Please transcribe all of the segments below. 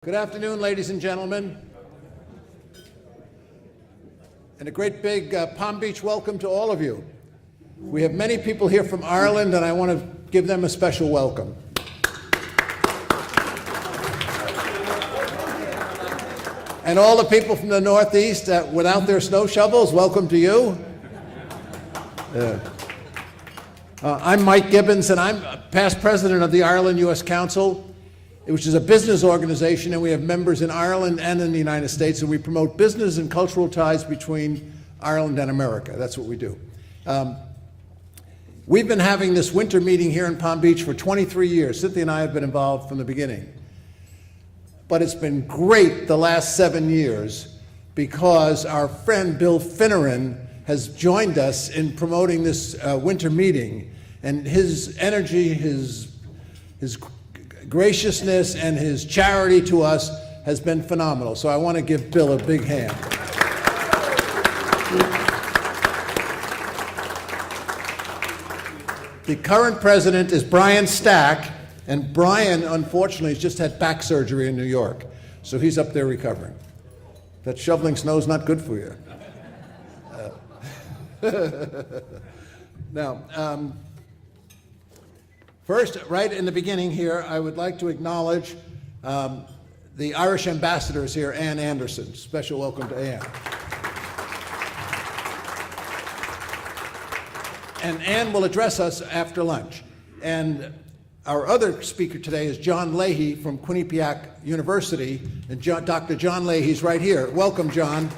Good afternoon, ladies and gentlemen, and a great big Palm Beach welcome to all of you. We have many people here from Ireland, and I want to give them a special welcome. And all the people from the Northeast without their snow shovels, welcome to you. I'm Mike Gibbons, and I'm past president of the Ireland U.S. Council, which is a business organization, and we have members in Ireland and in the United States, and we promote business and cultural ties between Ireland and America. That's what we do. We've been having this winter meeting here in Palm Beach for 23 years. Cynthia and I have been involved from the beginning. But it's been great the last 7 years because our friend Bill Finneran has joined us in promoting this winter meeting, and his energy, his graciousness, and his charity to us has been phenomenal. So I want to give Bill a big hand. The current president is Brian Stack, and Brian, unfortunately, has just had back surgery in New York, so he's up there recovering. That shoveling snow is not good for you. Now, first, right in the beginning here, I would like to acknowledge the Irish ambassadors here, Ann Anderson. Special welcome to Ann. And Ann will address us after lunch. And our other speaker today is John Leahy from Quinnipiac University. And Dr. John Leahy's right here. Welcome, John.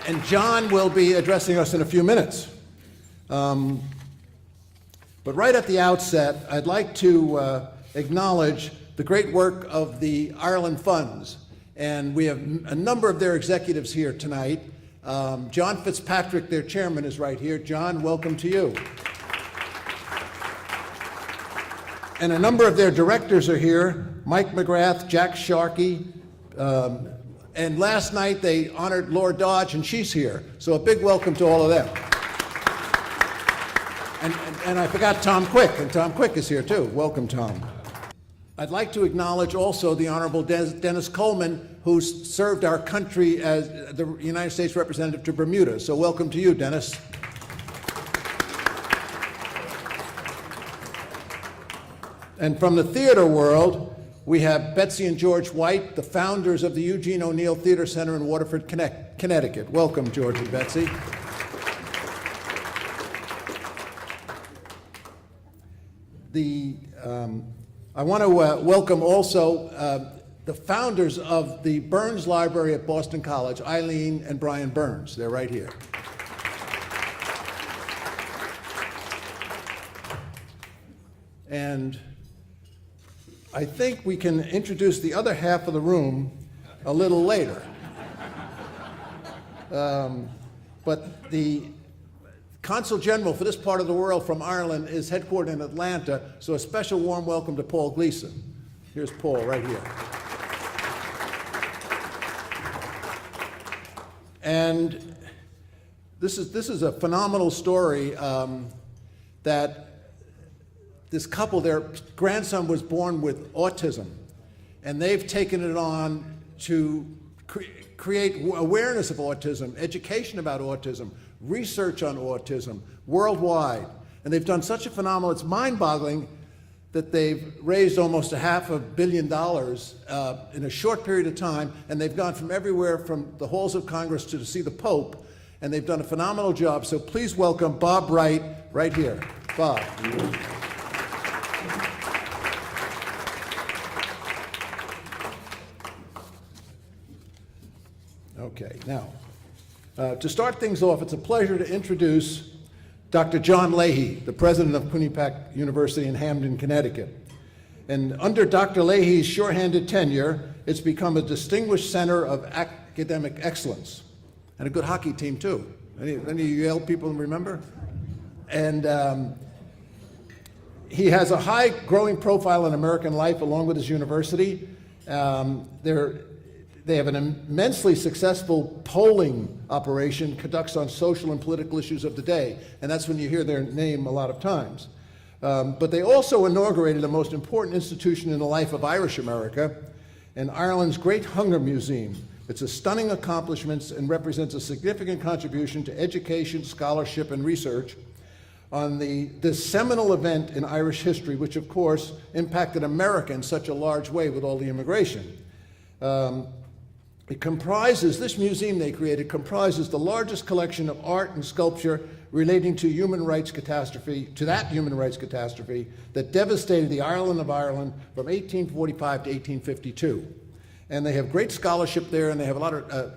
And John will be addressing us in a few minutes. But right at the outset, I'd like to acknowledge the great work of the Ireland Funds. And we have a number of their executives here tonight. John Fitzpatrick, their chairman, is right here. John, welcome to you. And a number of their directors are here. Mike McGrath, Jack Sharkey. And last night they honored Laura Dodge, and she's here. So a big welcome to all of them. And I forgot Tom Quick, and Tom Quick is here too. Welcome, Tom. I'd like to acknowledge also the Honorable Dennis Coleman, who served our country as the United States representative to Bermuda. So welcome to you, Dennis. And from the theater world, we have Betsy and George White, the founders of the Eugene O'Neill Theater Center in Waterford, Connecticut. Welcome, George and Betsy. I want to welcome also the founders of the Burns Library at Boston College, Eileen and Brian Burns. They're right here. And I think we can introduce the other half of the room a little later. But the Consul General for this part of the world from Ireland is headquartered in Atlanta, so a special warm welcome to Paul Gleason. Here's Paul right here. And this is a phenomenal story that this couple, their grandson was born with autism, and they've taken it on to create awareness of autism, education about autism, research on autism worldwide. And they've done such a phenomenal, it's mind-boggling that they've raised almost $500 million in a short period of time, and they've gone from everywhere from the halls of Congress to see the Pope, and they've done a phenomenal job. So please welcome Bob Wright right here. Bob. Okay, now, to start things off, it's a pleasure to introduce Dr. John Leahy, the president of Quinnipiac University in Hamden, Connecticut. And under Dr. Leahy's sure-handed tenure, it's become a distinguished center of academic excellence, and a good hockey team too. Any of you Yale people remember? And he has a high growing profile in American life along with his university. They have an immensely successful polling operation, conducts on social and political issues of the day, and that's when you hear their name a lot of times. But they also inaugurated the most important institution in the life of Irish America, and Ireland's Great Hunger Museum. It's a stunning accomplishment and represents a significant contribution to education, scholarship, and research on this seminal event in Irish history, which of course impacted America in such a large way with all the immigration. This museum they created comprises the largest collection of art and sculpture relating to that human rights catastrophe that devastated the island of Ireland from 1845 to 1852. And they have great scholarship there, and they have a lot of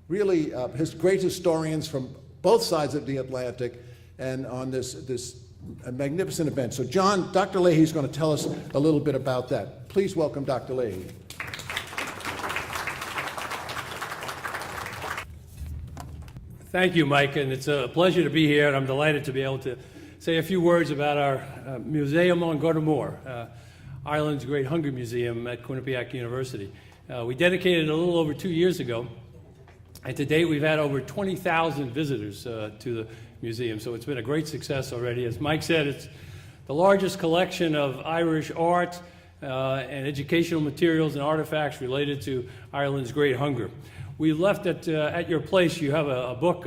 great historians from both sides of the Atlantic and on this magnificent event. So Dr. Leahy is going to tell us a little bit about that. Please welcome Dr. Leahy. Thank you, Mike, and it's a pleasure to be here, and I'm delighted to be able to say a few words about our Museum on Gortamore, Ireland's Great Hunger Museum at Quinnipiac University. We dedicated it a little over 2 years ago, and to date we've had over 20,000 visitors to the museum, so it's been a great success already. As Mike said, it's the largest collection of Irish art and educational materials and artifacts related to Ireland's Great Hunger. We left at your place. You have a book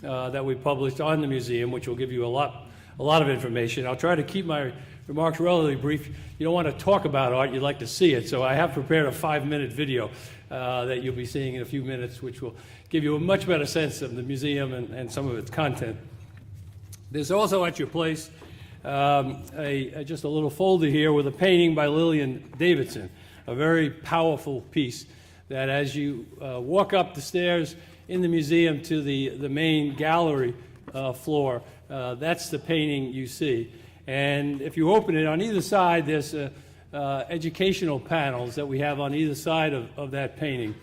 that we published on the museum, which will give you a lot of information. I'll try to keep my remarks relatively brief. You don't want to talk about art, you'd like to see it. So I have prepared a 5-minute video that you'll be seeing in a few minutes, which will give you a much better sense of the museum and some of its content. There's also at your place just a little folder here with a painting by Lillian Davidson, a very powerful piece that as you walk up the stairs in the museum to the main gallery floor, that's the painting you see. And if you open it, on either side, there's educational panels that we have on either side of that painting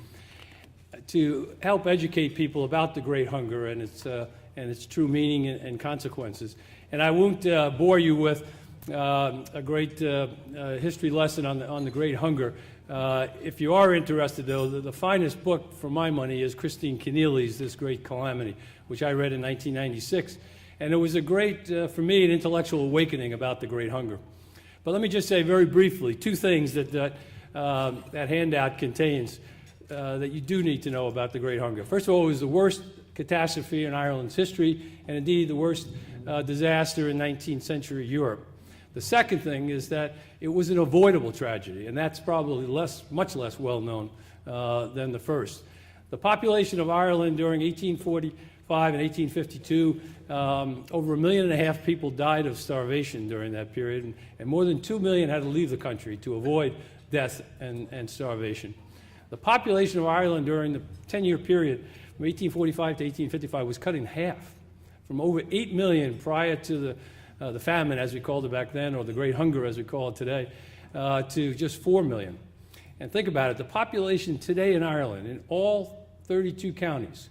to help educate people about the Great Hunger and its true meaning and consequences. And I won't bore you with a great history lesson on the Great Hunger. If you are interested, though, the finest book for my money is Christine Keneally's This Great Calamity, which I read in 1996. And it was a great, for me, an intellectual awakening about the Great Hunger. But let me just say very briefly 2 things that handout contains that you do need to know about the Great Hunger. First of all, it was the worst catastrophe in Ireland's history, and indeed the worst disaster in 19th century Europe. The second thing is that it was an avoidable tragedy, and that's probably much less well known than the first. The population of Ireland during 1845 and 1852, over 1.5 million people died of starvation during that period, and more than 2 million had to leave the country to avoid death and starvation. The population of Ireland during the 10-year period from 1845 to 1855 was cut in half, from over 8 million prior to the famine, as we called it back then, or the Great Hunger, as we call it today, to just 4 million. And think about it, the population today in Ireland, in all 32 counties,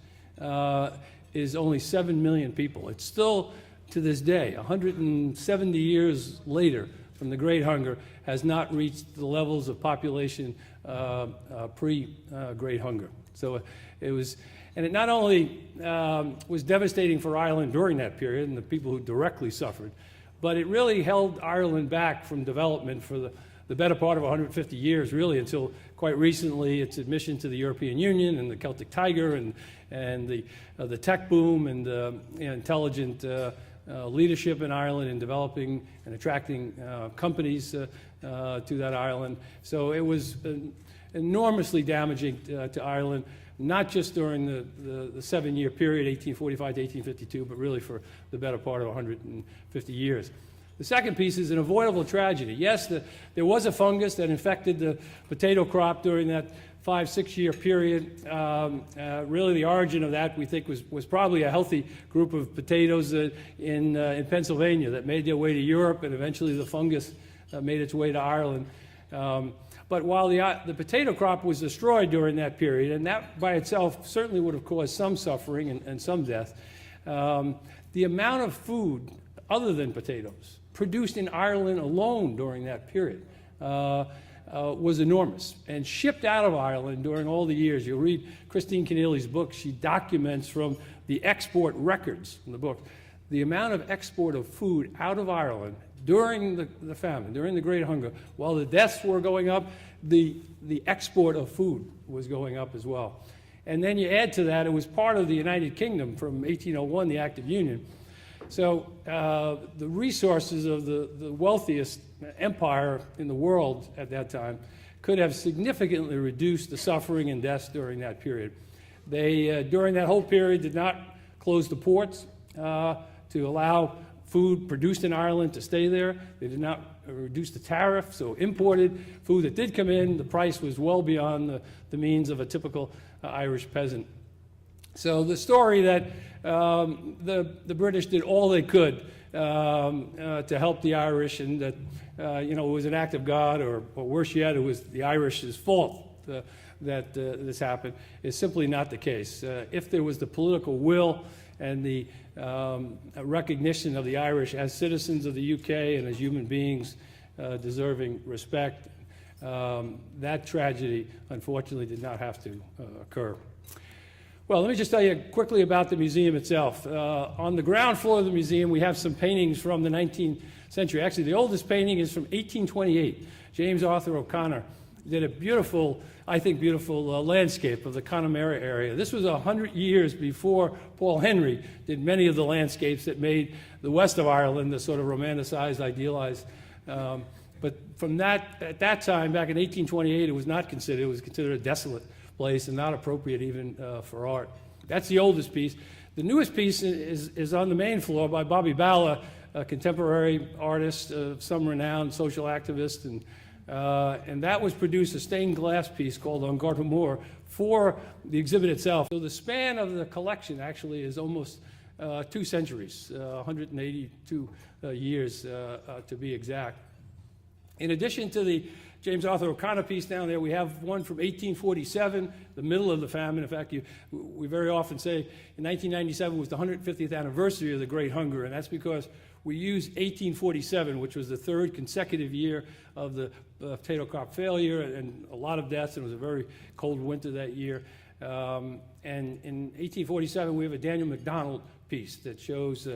is only 7 million people. It's still, to this day, 170 years later from the Great Hunger, has not reached the levels of population pre-Great Hunger. So it was, and it not only was devastating for Ireland during that period and the people who directly suffered, but it really held Ireland back from development for the better part of 150 years, really, until quite recently its admission to the European Union and the Celtic Tiger and the tech boom and intelligent leadership in Ireland in developing and attracting companies to that island. So it was enormously damaging to Ireland, not just during the 7-year period, 1845 to 1852, but really for the better part of 150 years. The second piece is an avoidable tragedy. Yes, there was a fungus that infected the potato crop during that 5-6 year period. Really the origin of that, we think, was probably a healthy group of potatoes in Pennsylvania that made their way to Europe, and eventually the fungus made its way to Ireland. But while the potato crop was destroyed during that period, and that by itself certainly would have caused some suffering and some death, the amount of food other than potatoes produced in Ireland alone during that period was enormous and shipped out of Ireland during all the years. You'll read Christine Keneally's book. She documents from the export records in the book the amount of export of food out of Ireland during the famine, during the Great Hunger, while the deaths were going up, the export of food was going up as well. And then you add to that, it was part of the United Kingdom from 1801, the Act of Union. So the resources of the wealthiest empire in the world at that time could have significantly reduced the suffering and deaths during that period. They, during that whole period, did not close the ports to allow food produced in Ireland to stay there. They did not reduce the tariff, so imported food that did come in, the price was well beyond the means of a typical Irish peasant. So the story that the British did all they could to help the Irish, and that it was an act of God, or worse yet, it was the Irish's fault that this happened, is simply not the case. If there was the political will and the recognition of the Irish as citizens of the UK and as human beings deserving respect, that tragedy, unfortunately, did not have to occur. Well, let me just tell you quickly about the museum itself. On the ground floor of the museum, we have some paintings from the 19th century. Actually, the oldest painting is from 1828. James Arthur O'Connor did a beautiful, I think beautiful, landscape of the Connemara area. This was 100 years before Paul Henry did many of the landscapes that made the west of Ireland the sort of romanticized, idealized. But from that, at that time, back in 1828, it was not considered, it was considered a desolate place and not appropriate even for art. That's the oldest piece. The newest piece is on the main floor by Bobby Balla, a contemporary artist, some renowned social activist, and that was produced, a stained glass piece called On Garter Moor, for the exhibit itself. So the span of the collection actually is almost 2 centuries, 182 years to be exact. In addition to the James Arthur O'Connor piece down there, we have one from 1847, the middle of the famine. In fact, we very often say in 1997 was the 150th anniversary of the Great Hunger, and that's because we use 1847, which was the third consecutive year of the potato crop failure and a lot of deaths, and it was a very cold winter that year. And in 1847, we have a Daniel MacDonald piece that shows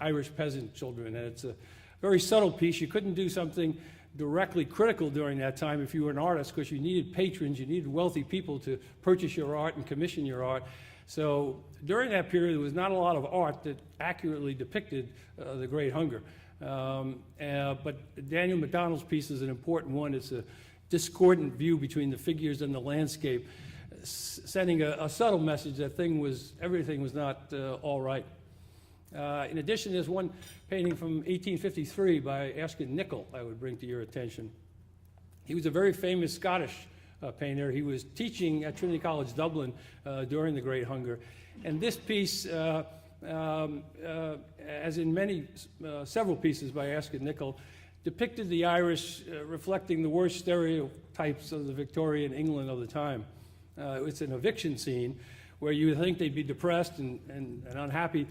Irish peasant children, and it's a very subtle piece. You couldn't do something directly critical during that time if you were an artist, because you needed patrons, you needed wealthy people to purchase your art and commission your art. So during that period, there was not a lot of art that accurately depicted the Great Hunger. But Daniel MacDonald's piece is an important one. It's a discordant view between the figures and the landscape, sending a subtle message that everything was not all right. In addition, there's one painting from 1853 by Erskine Nicol I would bring to your attention. He was a very famous Scottish painter. He was teaching at Trinity College Dublin during the Great Hunger. And this piece, as in several pieces by Erskine Nicol, depicted the Irish reflecting the worst stereotypes of the Victorian England of the time. It's an eviction scene where you would think they'd be depressed and unhappy.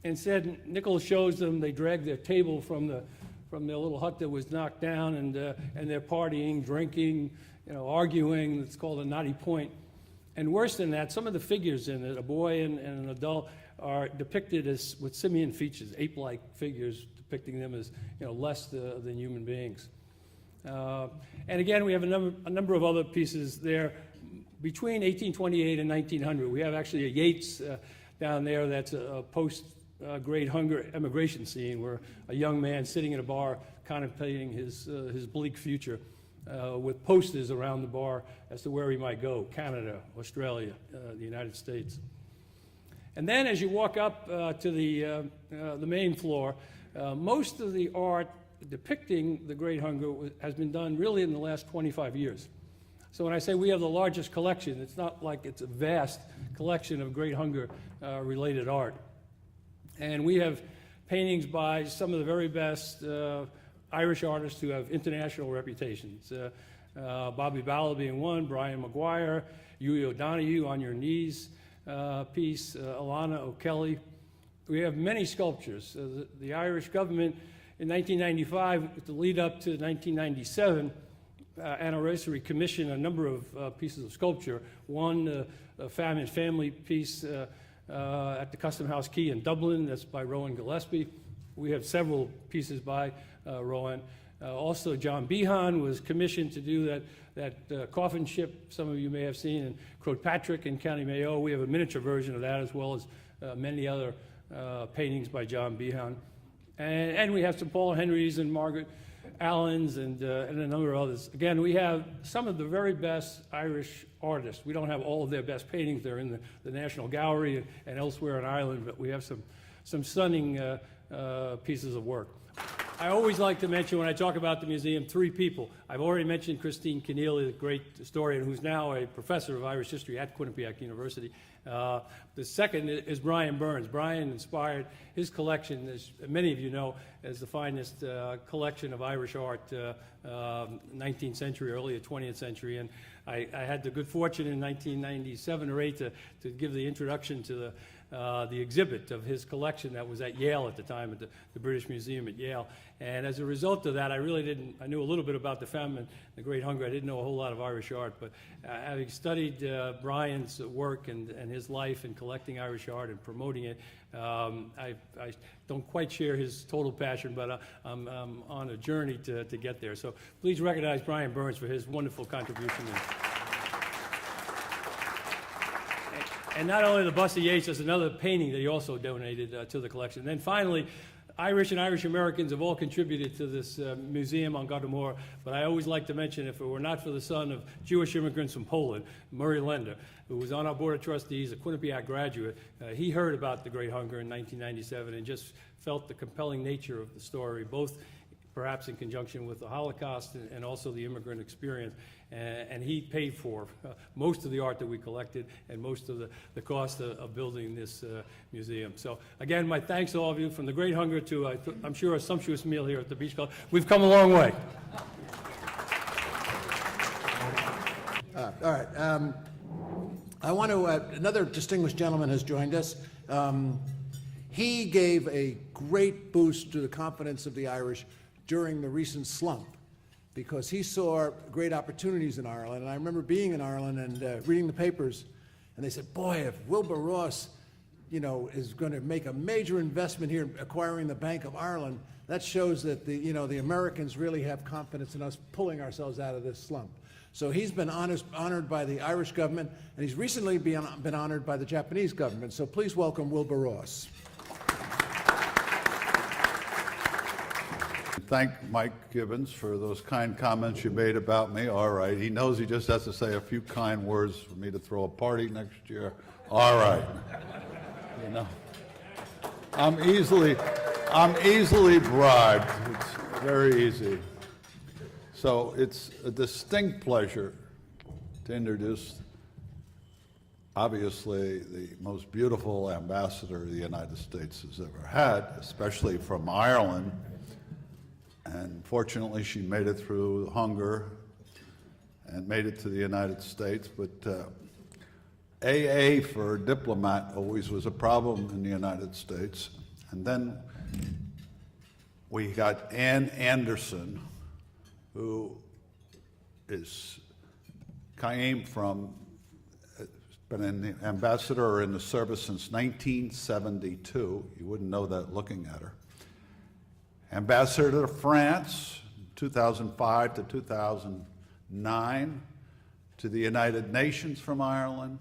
Instead, Nichols shows them, they drag their table from their little hut that was knocked down, and they're partying, drinking, arguing. It's called a knotty point. And worse than that, some of the figures in it, a boy and an adult, are depicted as with simian features, ape-like figures, depicting them as less than human beings. And again, we have a number of other pieces there. Between 1828 and 1900, we have actually a Yeats down there that's a post-Great Hunger emigration scene where a young man sitting in a bar contemplating his bleak future with posters around the bar as to where he might go: Canada, Australia, the United States. And then as you walk up to the main floor, most of the art depicting the Great Hunger has been done really in the last 25 years. So when I say we have the largest collection, it's not like it's a vast collection of Great Hunger related art. And we have paintings by some of the very best Irish artists who have international reputations. Bobby Balla being one, Brian Maguire, Hughie O'Donoghue, On Your Knees piece, Alana O'Kelly. We have many sculptures. The Irish government in 1995, to lead up to 1997, anniversary, commissioned a number of pieces of sculpture. One, a family piece at the Custom House Quay in Dublin, that's by Rowan Gillespie, we have several pieces by Rowan. Also, John Behan was commissioned to do that coffin ship some of you may have seen in Croagh-Patrick in County Mayo. We have a miniature version of that, as well as many other paintings by John Behan. And we have some Paul Henrys and Margaret Allens and a number of others. Again, we have some of the very best Irish artists. We don't have all of their best paintings. They're in the National Gallery and elsewhere in Ireland, but we have some stunning pieces of work. I always like to mention, when I talk about the museum, three people. I've already mentioned Christine Keneally, the great historian who's now a professor of Irish history at Quinnipiac University. The second is Brian Burns. Brian inspired his collection, as many of you know, as the finest collection of Irish art, 19th century, early 20th century. And I had the good fortune in 1997 or 8 to give the introduction to the exhibit of his collection that was at Yale at the time, at the British Museum at Yale. And as a result of that, I knew a little bit about the famine, the Great Hunger. I didn't know a whole lot of Irish art, but having studied Brian's work and his life in collecting Irish art and promoting it, I don't quite share his total passion, but I'm on a journey to get there. So please recognize Brian Burns for his wonderful contribution. And not only the bust of Yeats, there's another painting that he also donated to the collection. And then finally, Irish and Irish Americans have all contributed to this museum on Gardermoor, but I always like to mention, if it were not for the son of Jewish immigrants from Poland, Murray Lender, who was on our Board of Trustees, a Quinnipiac graduate, he heard about the Great Hunger in 1997 and just felt the compelling nature of the story, both perhaps in conjunction with the Holocaust and also the immigrant experience. And he paid for most of the art that we collected and most of the cost of building this museum. So again, my thanks to all of you, from the Great Hunger to, I'm sure, a sumptuous meal here at the Beach Club. We've come a long way. All right. I want to, another distinguished gentleman has joined us. He gave a great boost to the confidence of the Irish during the recent slump, because he saw great opportunities in Ireland. And I remember being in Ireland and reading the papers, and they said, boy, if Wilbur Ross, is going to make a major investment here acquiring the Bank of Ireland, that shows that the Americans really have confidence in us pulling ourselves out of this slump. So he's been honored by the Irish government, and he's recently been honored by the Japanese government. So please welcome Wilbur Ross. Thank Mike Gibbons for those kind comments you made about me. All right, he knows he just has to say a few kind words for me to throw a party next year. All right. I'm easily bribed. It's very easy. So it's a distinct pleasure to introduce, obviously, the most beautiful ambassador the United States has ever had, especially from Ireland. And fortunately, she made it through hunger and made it to the United States. But AA for a diplomat always was a problem in the United States. And then we got Ann Anderson, who came from, been an ambassador or in the service since 1972. You wouldn't know that looking at her. Ambassador to France, 2005 to 2009, to the United Nations from Ireland,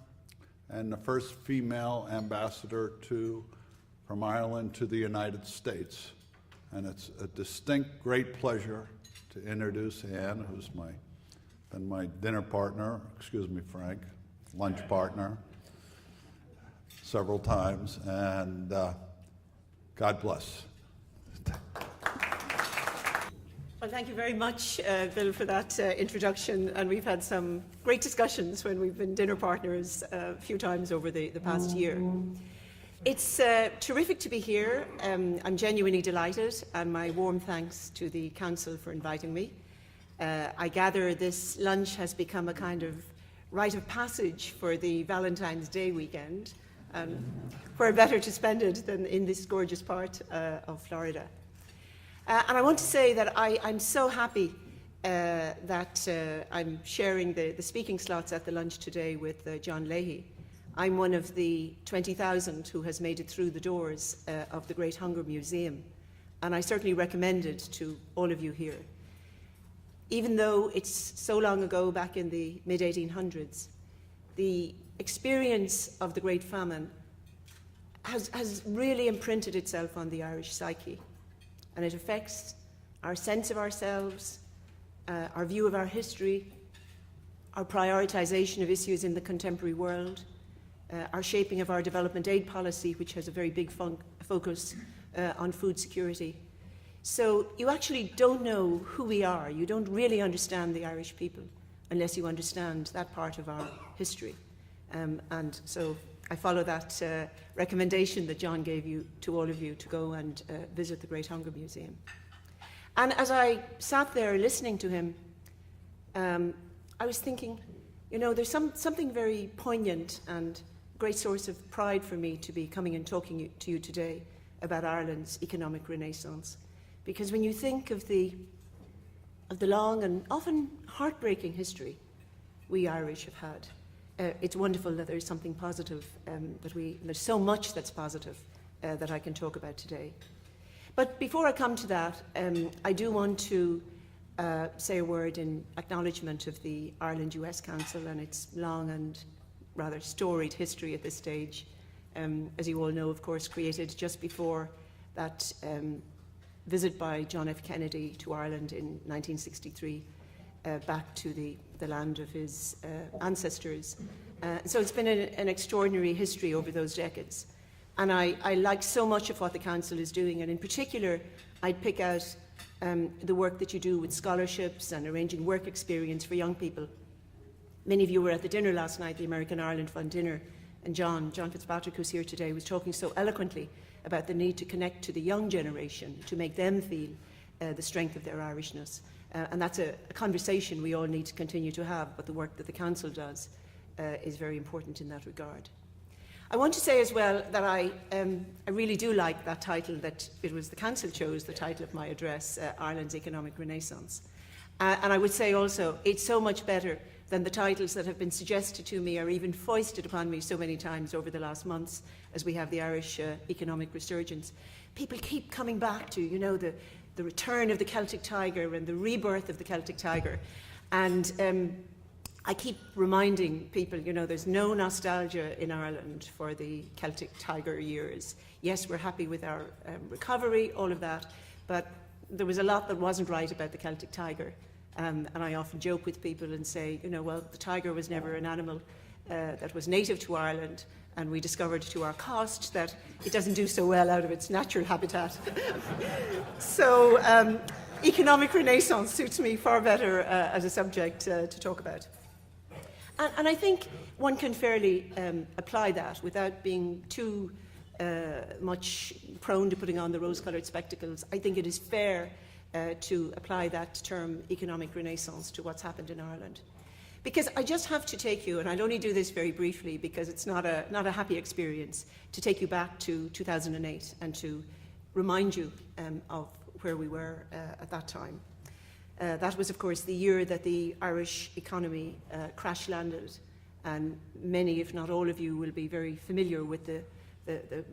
and the first female ambassador from Ireland to the United States. And it's a distinct, great pleasure to introduce Anne, who's been my dinner partner, excuse me, Frank, lunch partner, several times, and God bless. Well, thank you very much, Bill, for that introduction. And we've had some great discussions when we've been dinner partners a few times over the past year. It's terrific to be here. I'm genuinely delighted, and my warm thanks to the Council for inviting me. I gather this lunch has become a kind of rite of passage for the Valentine's Day weekend. Where better to spend it than in this gorgeous part of Florida. And I want to say that I'm so happy that I'm sharing the speaking slots at the lunch today with John Leahy. I'm one of the 20,000 who has made it through the doors of the Great Hunger Museum. and I certainly recommend it to all of you here. Even though it's so long ago, back in the mid-1800s, the experience of the Great Famine has really imprinted itself on the Irish psyche, and it affects our sense of ourselves, our view of our history, our prioritisation of issues in the contemporary world, our shaping of our development aid policy, which has a very big focus on food security. So you actually don't know who we are. You don't really understand the Irish people unless you understand that part of our history. And so I follow that recommendation that John gave you to all of you to go and visit the Great Hunger Museum. And as I sat there listening to him, I was thinking, you know, there's something very poignant and a great source of pride for me to be coming and talking to you today about Ireland's economic renaissance. Because when you think of the long and often heartbreaking history we Irish have had, it's wonderful that there's something positive, there's so much that's positive that I can talk about today. But before I come to that, I do want to say a word in acknowledgement of the Ireland-US Council and its long and rather storied history at this stage. As you all know, of course, created just before that visit by John F. Kennedy to Ireland in 1963, back to the land of his ancestors. So it's been an extraordinary history over those decades. And I like so much of what the Council is doing, and in particular, I'd pick out the work that you do with scholarships and arranging work experience for young people. Many of you were at the dinner last night, the American Ireland Fund dinner, and John Fitzpatrick, who's here today, was talking so eloquently about the need to connect to the young generation, to make them feel the strength of their Irishness. And that's a conversation we all need to continue to have, but the work that the Council does is very important in that regard. I want to say as well that I really do like that title that it was the Council chose, the title of my address, Ireland's Economic Renaissance. And I would say also, it's so much better than the titles that have been suggested to me or even foisted upon me so many times over the last months as we have the Irish economic resurgence. People keep coming back to, you know, the return of the Celtic tiger and the rebirth of the Celtic tiger. And I keep reminding people, you know, there's no nostalgia in Ireland for the Celtic tiger years. Yes, we're happy with our recovery, all of that, but there was a lot that wasn't right about the Celtic tiger. And I often joke with people and say, you know, well, the tiger was never an animal that was native to Ireland, and we discovered to our cost that it doesn't do so well out of its natural habitat. So economic renaissance suits me far better as a subject to talk about. And I think one can fairly apply that without being too much prone to putting on the rose-coloured spectacles. I think it is fair to apply that term economic renaissance to what's happened in Ireland. Because I just have to take you, and I'll only do this very briefly because it's not a happy experience, to take you back to 2008 and to remind you of where we were at that time. That was, of course, the year that the Irish economy crash landed, and many, if not all of you, will be very familiar with the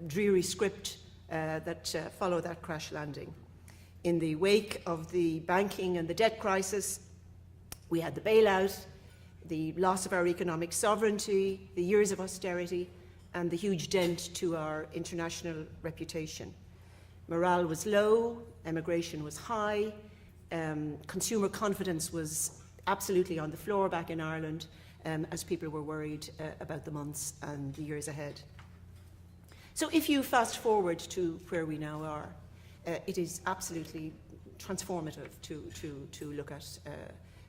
dreary script that followed that crash landing. In the wake of the banking and the debt crisis, we had the bailout, the loss of our economic sovereignty, the years of austerity, and the huge dent to our international reputation. Morale was low, emigration was high, consumer confidence was absolutely on the floor back in Ireland, as people were worried about the months and the years ahead. So if you fast forward to where we now are, it is absolutely transformative to look at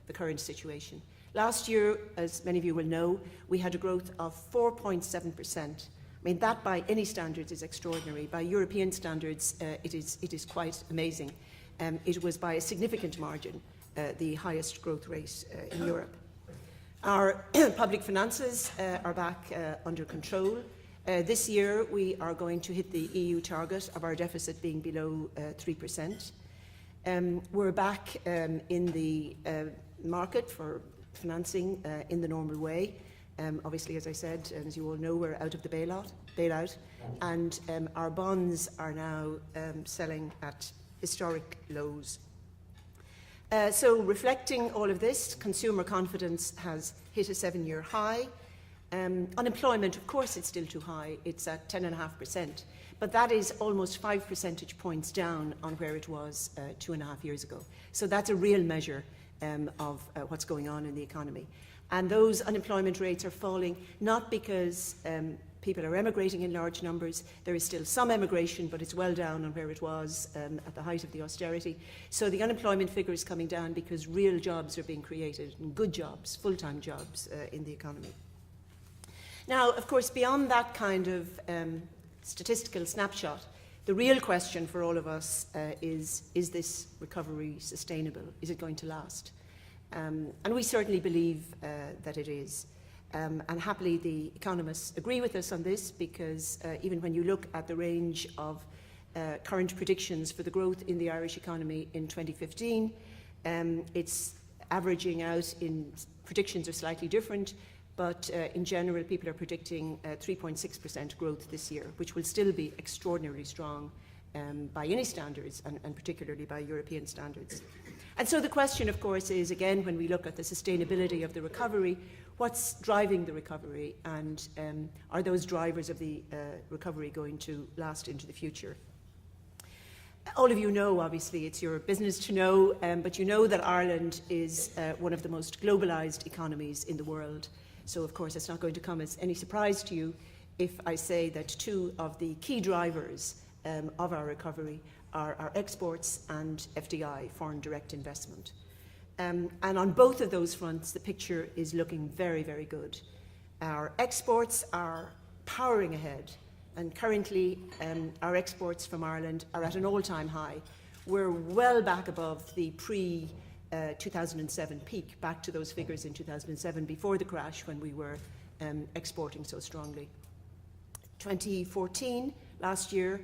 the current situation. Last year, as many of you will know, we had a growth of 4.7%. I mean, that by any standards is extraordinary. By European standards, it is quite amazing. It was by a significant margin the highest growth rate in Europe. Our public finances are back under control. This year, we are going to hit the EU target of our deficit being below 3%. We're back in the market for financing in the normal way. Obviously, as I said, and as you all know, we're out of the bailout, and our bonds are now selling at historic lows. So reflecting all of this, consumer confidence has hit a 7-year high. Unemployment, of course, it's still too high. It's at 10.5%, but that is almost 5 percentage points down on where it was 2.5 years ago. So that's a real measure of what's going on in the economy. And those unemployment rates are falling not because people are emigrating in large numbers. There is still some emigration, but it's well down on where it was at the height of the austerity. So the unemployment figure is coming down because real jobs are being created, and good jobs, full-time jobs in the economy. Now, of course, beyond that kind of statistical snapshot, the real question for all of us is this recovery sustainable? Is it going to last? And we certainly believe that it is. And happily, the economists agree with us on this, because even when you look at the range of current predictions for the growth in the Irish economy in 2015, it's averaging out. In predictions are slightly different, but in general, people are predicting 3.6% growth this year, which will still be extraordinarily strong by any standards, and particularly by European standards. And so the question, of course, is, again, when we look at the sustainability of the recovery, what's driving the recovery, and are those drivers of the recovery going to last into the future? All of you know, obviously, it's your business to know, but you know that Ireland is one of the most globalised economies in the world. So, of course, it's not going to come as any surprise to you if I say that two of the key drivers of our recovery are our exports and FDI, foreign direct investment. And on both of those fronts, the picture is looking very, very good. Our exports are powering ahead, and currently our exports from Ireland are at an all-time high. We're well back above the pre-2007 peak, back to those figures in 2007, before the crash, when we were exporting so strongly. 2014, last year,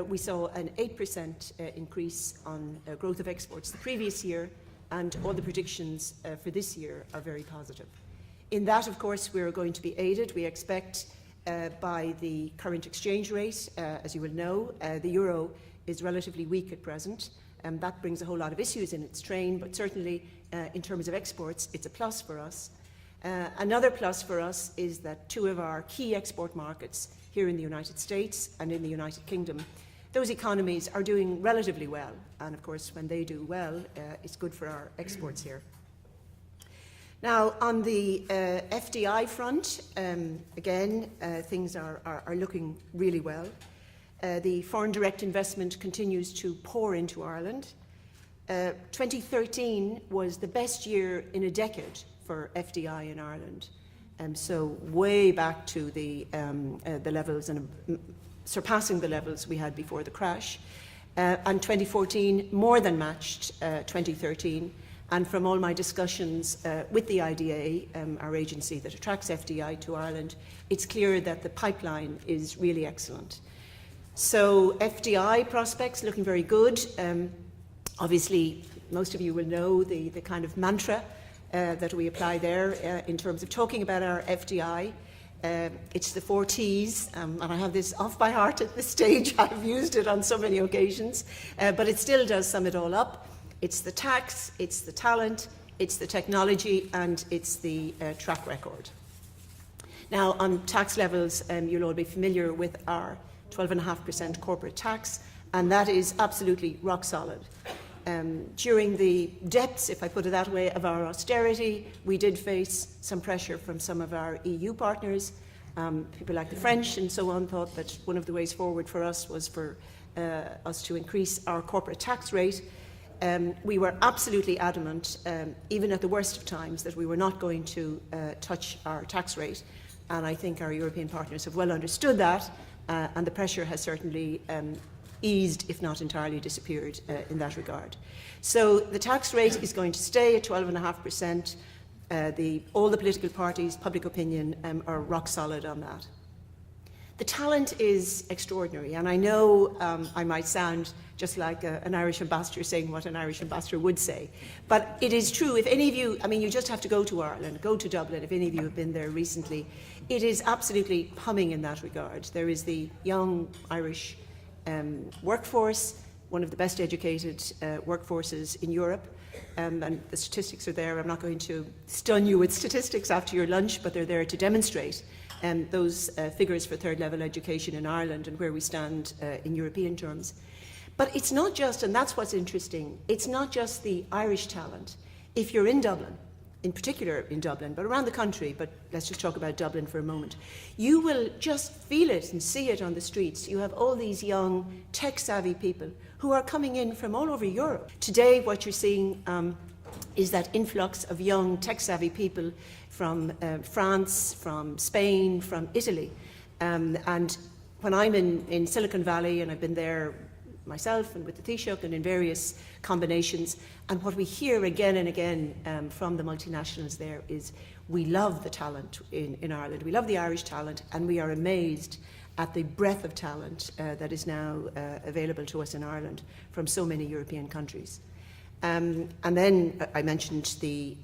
we saw an 8% increase on growth of exports the previous year, and all the predictions for this year are very positive. In that, of course, we're going to be aided, we expect, by the current exchange rate. As you will know, the euro is relatively weak at present, and that brings a whole lot of issues in its train, but certainly in terms of exports, it's a plus for us. Another plus for us is that two of our key export markets here in the United States and in the United Kingdom, those economies are doing relatively well. And of course, when they do well, it's good for our exports here. Now, on the FDI front, again, things are looking really well. The foreign direct investment continues to pour into Ireland. 2013 was the best year in a decade for FDI in Ireland. So way back to the levels, and surpassing the levels we had before the crash. And 2014 more than matched 2013. And from all my discussions with the IDA, our agency that attracts FDI to Ireland, it's clear that the pipeline is really excellent. So FDI prospects looking very good. Obviously, most of you will know the kind of mantra that we apply there in terms of talking about our FDI. It's the 4 T's, and I have this off by heart at this stage. I've used it on so many occasions, but it still does sum it all up. It's the tax, it's the talent, it's the technology, and it's the track record. Now, on tax levels, you'll all be familiar with our 12.5% corporate tax, and that is absolutely rock solid. During the depths, if I put it that way, of our austerity, we did face some pressure from some of our EU partners. People like the French and so on thought that one of the ways forward for us was for us to increase our corporate tax rate. We were absolutely adamant, even at the worst of times, that we were not going to touch our tax rate. And I think our European partners have well understood that, and the pressure has certainly eased, if not entirely disappeared, in that regard. So the tax rate is going to stay at 12.5%. All the political parties, public opinion, are rock solid on that. The talent is extraordinary, and I know I might sound just like an Irish ambassador saying what an Irish ambassador would say, but it is true. If any of you, I mean, you just have to go to Ireland, go to Dublin, if any of you have been there recently, it is absolutely humming in that regard. There is the young Irish workforce, one of the best educated workforces in Europe. And the statistics are there. I'm not going to stun you with statistics after your lunch, but they're there to demonstrate those figures for third level education in Ireland and where we stand in European terms. But it's not just, and that's what's interesting, it's not just the Irish talent. If you're in Dublin, in particular in Dublin, but around the country, but let's just talk about Dublin for a moment, you will just feel it and see it on the streets. You have all these young, tech-savvy people who are coming in from all over Europe. Today, what you're seeing is that influx of young, tech-savvy people from France, from Spain, from Italy. And when I'm in Silicon Valley, and I've been there myself and with the Taoiseach and in various combinations, and what we hear again and again from the multinationals there is we love the talent in Ireland. We love the Irish talent, and we are amazed at the breadth of talent that is now available to us in Ireland from so many European countries. And then I mentioned the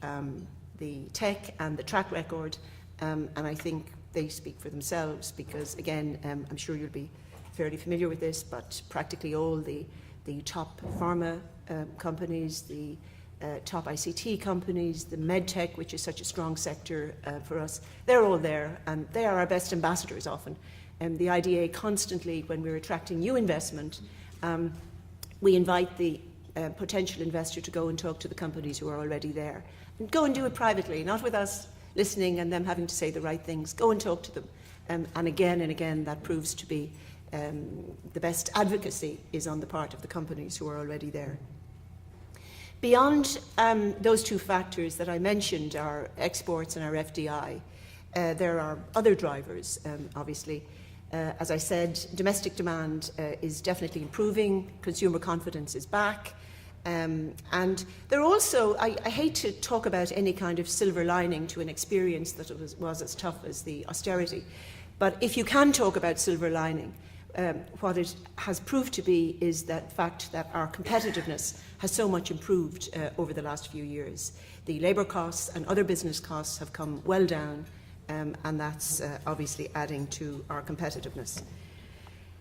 tech and the track record, and I think they speak for themselves because, again, I'm sure you'll be fairly familiar with this, but practically all the top pharma companies, the top ICT companies, the medtech, which is such a strong sector for us, they're all there, and they are our best ambassadors often. And the IDA constantly, when we're attracting new investment, we invite the potential investor to go and talk to the companies who are already there. And go and do it privately, not with us listening and them having to say the right things. Go and talk to them. And again, that proves to be the best advocacy is on the part of the companies who are already there. Beyond those two factors that I mentioned, our exports and our FDI, there are other drivers, obviously. As I said, domestic demand is definitely improving, consumer confidence is back, and there are also, I hate to talk about any kind of silver lining to an experience that was as tough as the austerity, but if you can talk about silver lining, what it has proved to be is that fact that our competitiveness has so much improved over the last few years. The labour costs and other business costs have come well down, and that's obviously adding to our competitiveness.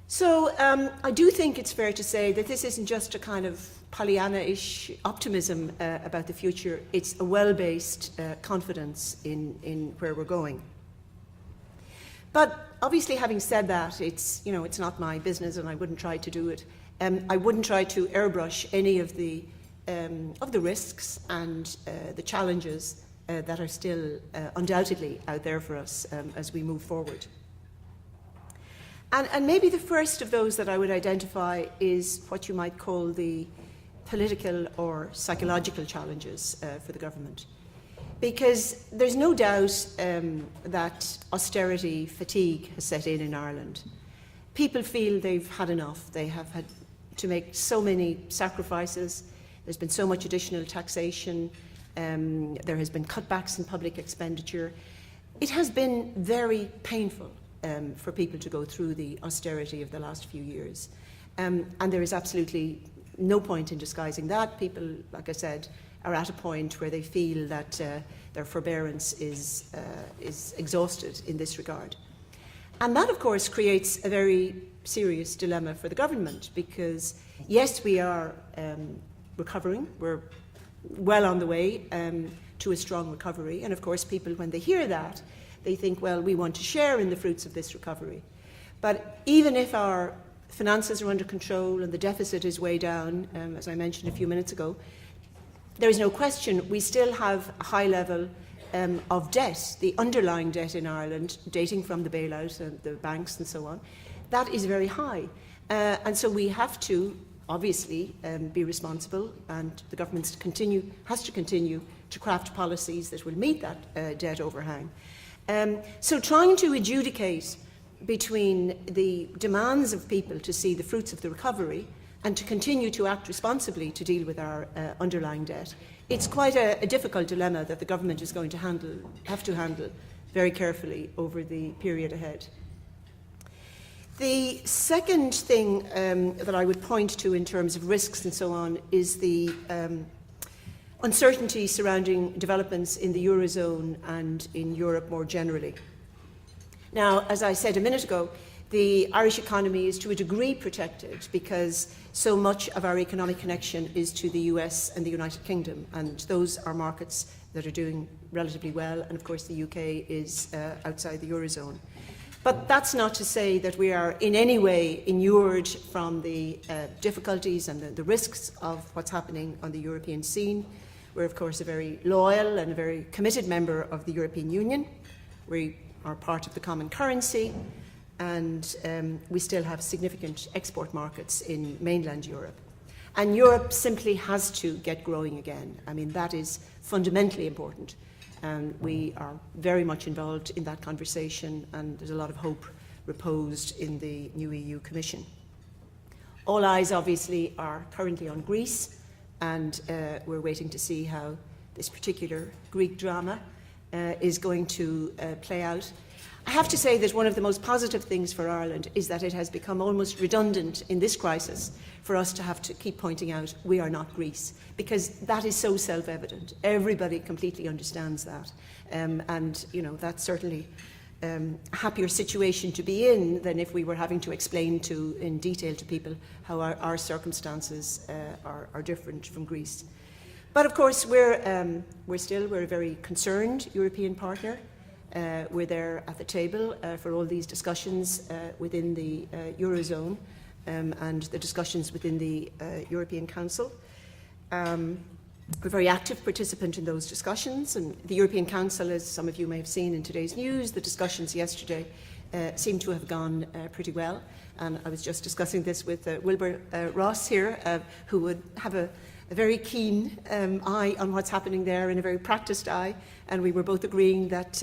So I do think it's fair to say that this isn't just a kind of Pollyanna-ish optimism about the future. It's a well-based confidence in where we're going. But obviously, having said that, it's not my business, and I wouldn't try to do it. I wouldn't try to airbrush any of the risks and the challenges that are still undoubtedly out there for us as we move forward. And maybe the first of those that I would identify is what you might call the political or psychological challenges for the government. Because there's no doubt that austerity fatigue has set in Ireland. People feel they've had enough. They have had to make so many sacrifices. There's been so much additional taxation. There has been cutbacks in public expenditure. It has been very painful for people to go through the austerity of the last few years. And there is absolutely no point in disguising that. People, like I said, are at a point where they feel that their forbearance is exhausted in this regard. And that, of course, creates a very serious dilemma for the government because, yes, we are recovering. We're well on the way to a strong recovery. And, of course, people, when they hear that, they think, well, we want to share in the fruits of this recovery. But even if our finances are under control and the deficit is way down, as I mentioned a few minutes ago, there is no question we still have a high level of debt, the underlying debt in Ireland, dating from the bailout and the banks and so on. That is very high. And so we have to, obviously, be responsible, and the government has to continue to craft policies that will meet that debt overhang. So trying to adjudicate between the demands of people to see the fruits of the recovery and to continue to act responsibly to deal with our underlying debt, it's quite a difficult dilemma that the government is going to have to handle very carefully over the period ahead. The second thing that I would point to in terms of risks and so on is the uncertainty surrounding developments in the Eurozone and in Europe more generally. Now, as I said a minute ago, the Irish economy is to a degree protected because so much of our economic connection is to the US and the United Kingdom, and those are markets that are doing relatively well, and of course the UK is outside the Eurozone. But that's not to say that we are in any way inured from the difficulties and the risks of what's happening on the European scene. We're of course a very loyal and a very committed member of the European Union. We are part of the common currency, and we still have significant export markets in mainland Europe. And Europe simply has to get growing again. I mean, that is fundamentally important. And we are very much involved in that conversation, and there's a lot of hope reposed in the new EU Commission. All eyes obviously are currently on Greece, and we're waiting to see how this particular Greek drama is going to play out. I have to say that one of the most positive things for Ireland is that it has become almost redundant in this crisis for us to have to keep pointing out we are not Greece, because that is so self-evident. Everybody completely understands that. And, you know, that's certainly a happier situation to be in than if we were having to explain in detail to people how our circumstances are different from Greece. But of course, we're a very concerned European partner. We're there at the table for all these discussions within the Eurozone and the discussions within the European Council. We're a very active participant in those discussions, and the European Council, as some of you may have seen in today's news, the discussions yesterday seem to have gone pretty well. And I was just discussing this with Wilbur Ross here, who would have a very keen eye on what's happening there and a very practiced eye, and we were both agreeing that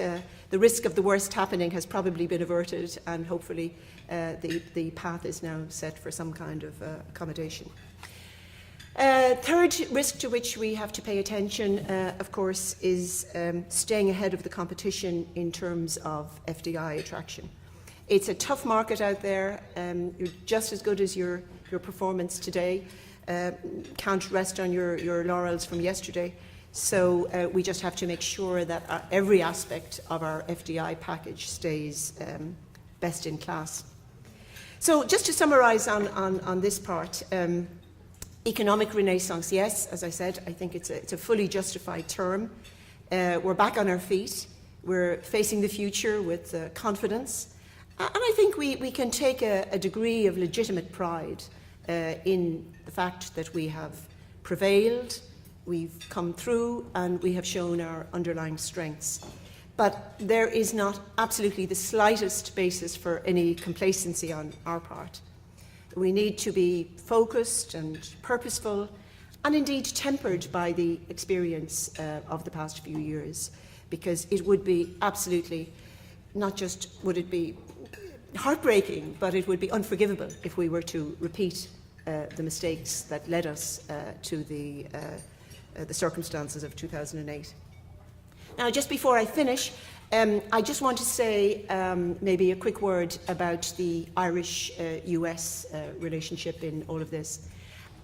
the risk of the worst happening has probably been averted, and hopefully the path is now set for some kind of accommodation. Third risk to which we have to pay attention, of course, is staying ahead of the competition in terms of FDI attraction. It's a tough market out there. You're just as good as your performance today. Can't rest on your laurels from yesterday. So we just have to make sure that every aspect of our FDI package stays best in class. So just to summarise on this part, economic renaissance, yes, as I said, I think it's a fully justified term. We're back on our feet. We're facing the future with confidence. And I think we can take a degree of legitimate pride in the fact that we have prevailed, we've come through, and we have shown our underlying strengths. But there is not absolutely the slightest basis for any complacency on our part. We need to be focused and purposeful, and indeed tempered by the experience of the past few years, because it would be absolutely, not just would it be heartbreaking, but it would be unforgivable if we were to repeat the mistakes that led us to the circumstances of 2008. Now, just before I finish, I just want to say maybe a quick word about the Irish-US relationship in all of this.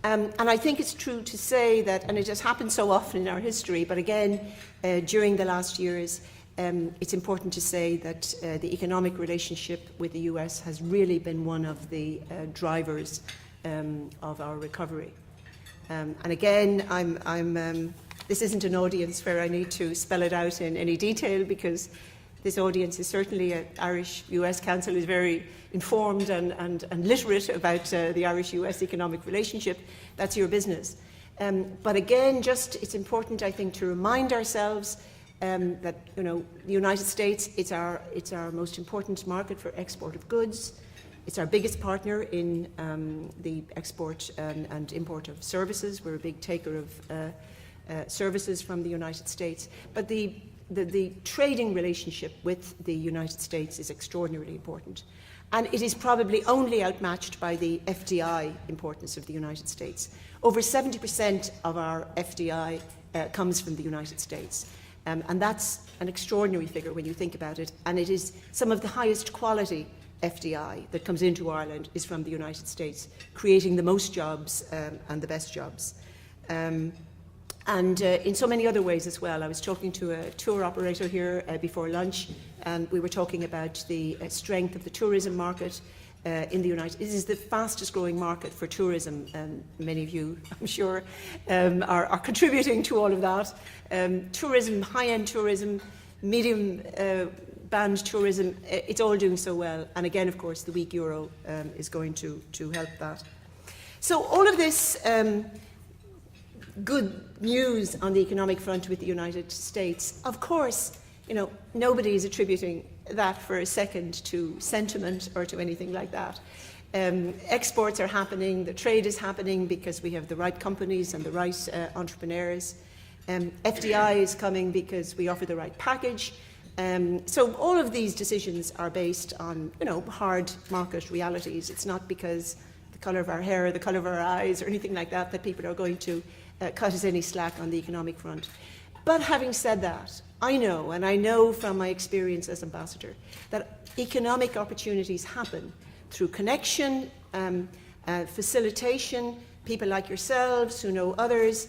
And I think it's true to say that, and it has happened so often in our history, but again, during the last years, it's important to say that the economic relationship with the US has really been one of the drivers of our recovery. And again, this isn't an audience where I need to spell it out in any detail, because this audience is certainly, Irish-US Council is very informed and literate about the Irish-US economic relationship. That's your business. But again, it's important, I think, to remind ourselves that, you know, the United States, it's our most important market for export of goods. It's our biggest partner in the export and import of services. We're a big taker of services from the United States. But the trading relationship with the United States is extraordinarily important. And it is probably only outmatched by the FDI importance of the United States. Over 70% of our FDI comes from the United States. And that's an extraordinary figure when you think about it. And it is some of the highest quality FDI that comes into Ireland is from the United States, creating the most jobs and the best jobs. And in so many other ways as well. I was talking to a tour operator here before lunch and we were talking about the strength of the tourism market in the United States. It is the fastest growing market for tourism. Many of you, I'm sure, are contributing to all of that. Tourism, high-end tourism, medium band tourism, it's all doing so well. And again, of course, the weak euro is going to help that. So all of this good news on the economic front with the United States, of course, nobody is attributing that for a second to sentiment or to anything like that. Exports are happening, the trade is happening because we have the right companies and the right entrepreneurs. FDI is coming because we offer the right package. So all of these decisions are based on, hard market realities. It's not because the colour of our hair, or the colour of our eyes, or anything like that, that people are going to cut us any slack on the economic front. But having said that, I know from my experience as ambassador, that economic opportunities happen through connection, facilitation, people like yourselves who know others.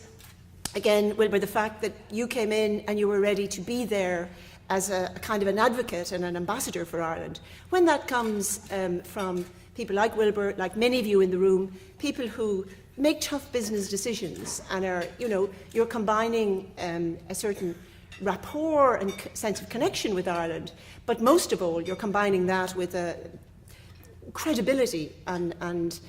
Again, Wilbur, the fact that you came in and you were ready to be there as a kind of an advocate and an ambassador for Ireland, when that comes from people like Wilbur, like many of you in the room, people who make tough business decisions and are, you're combining a certain rapport and sense of connection with Ireland, but most of all, you're combining that with a credibility and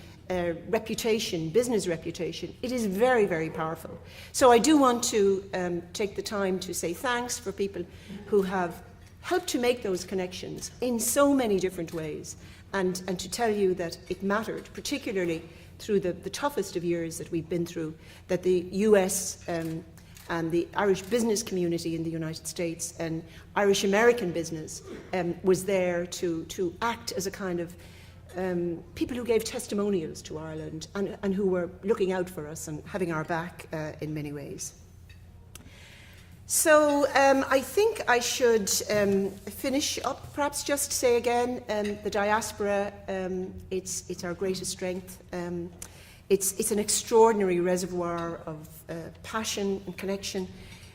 reputation, business reputation. It is very, very powerful. So I do want to take the time to say thanks for people who have helped to make those connections in so many different ways, and to tell you that it mattered, particularly through the toughest of years that we've been through, that the US and the Irish business community in the United States and Irish American business was there to act as a kind of people who gave testimonials to Ireland and who were looking out for us and having our back in many ways. So I think I should finish up, perhaps just say again, the diaspora, it's our greatest strength. It's an extraordinary reservoir of passion and connection.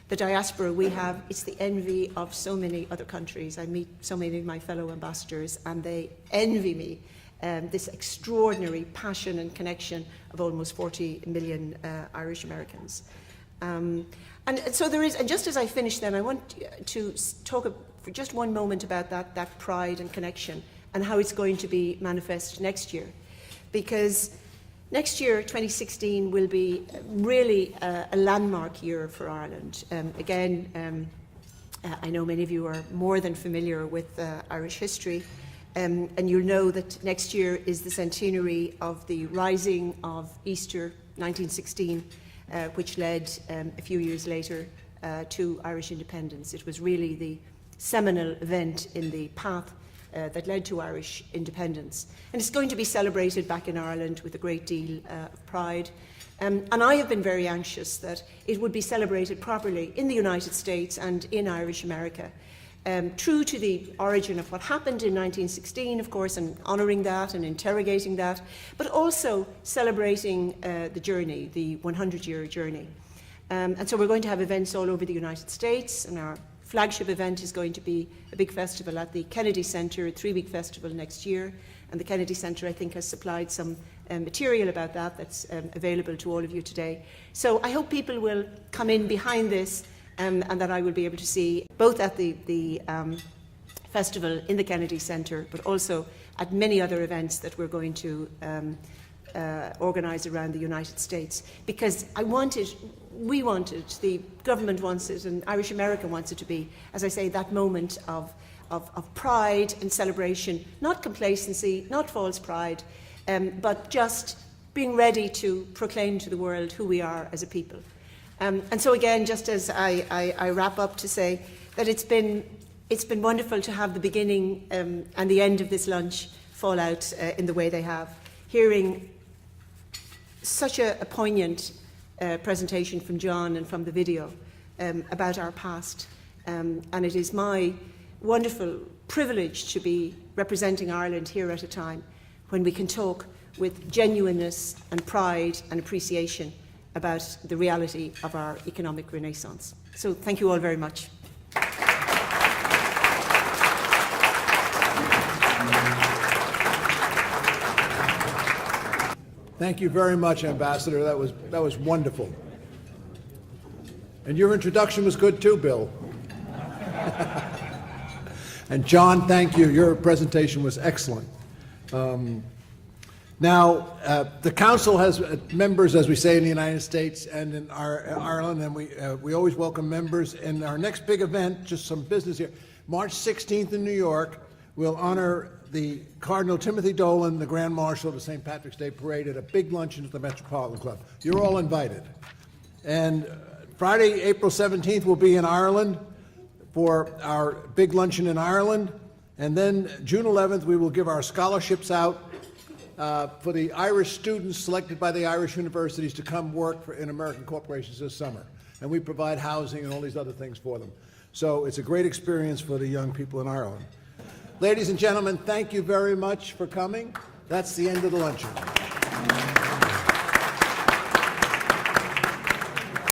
The diaspora we have, it's the envy of so many other countries. I meet so many of my fellow ambassadors and they envy me. This extraordinary passion and connection of almost 40 million Irish Americans. And so there is, and just as I finish then, I want to talk for just one moment about that pride and connection and how it's going to be manifest next year. Because next year, 2016, will be really a landmark year for Ireland. I know many of you are more than familiar with Irish history, and you'll know that next year is the centenary of the rising of Easter 1916, which led a few years later to Irish independence. It was really the seminal event in the path that led to Irish independence. And it's going to be celebrated back in Ireland with a great deal of pride. And I have been very anxious that it would be celebrated properly in the United States and in Irish America. True to the origin of what happened in 1916, of course, and honouring that and interrogating that, but also celebrating the journey, the 100-year journey. And so we're going to have events all over the United States, and our flagship event is going to be a big festival at the Kennedy Centre, a 3-week festival next year. And the Kennedy Centre, I think, has supplied some material about that that's available to all of you today. So I hope people will come in behind this and that I will be able to see both at the festival in the Kennedy Centre, but also at many other events that we're going to organise around the United States. Because we wanted, the government wants it, and Irish America wants it to be, as I say, that moment of pride and celebration, not complacency, not false pride, but just being ready to proclaim to the world who we are as a people. And so again, just as I wrap up, to say that it's been wonderful to have the beginning and the end of this lunch fall out in the way they have. Hearing such a poignant presentation from John and from the video about our past. And it is my wonderful privilege to be representing Ireland here at a time when we can talk with genuineness and pride and appreciation about the reality of our economic renaissance. So thank you all very much. Thank you very much, Ambassador. That was wonderful. And your introduction was good too, Bill. And John, thank you. Your presentation was excellent. Now, the council has members, as we say in the United States and in Ireland, and we always welcome members. And our next big event, just some business here, March 16th in New York, we'll honor the Cardinal Timothy Dolan, the Grand Marshal of the St. Patrick's Day Parade, at a big luncheon at the Metropolitan Club. You're all invited. And Friday, April 17th, we'll be in Ireland for our big luncheon in Ireland. And then June 11th, we will give our scholarships out for the Irish students selected by the Irish universities to come work in American corporations this summer. And we provide housing and all these other things for them. So it's a great experience for the young people in Ireland. Ladies and gentlemen, thank you very much for coming. That's the end of the luncheon.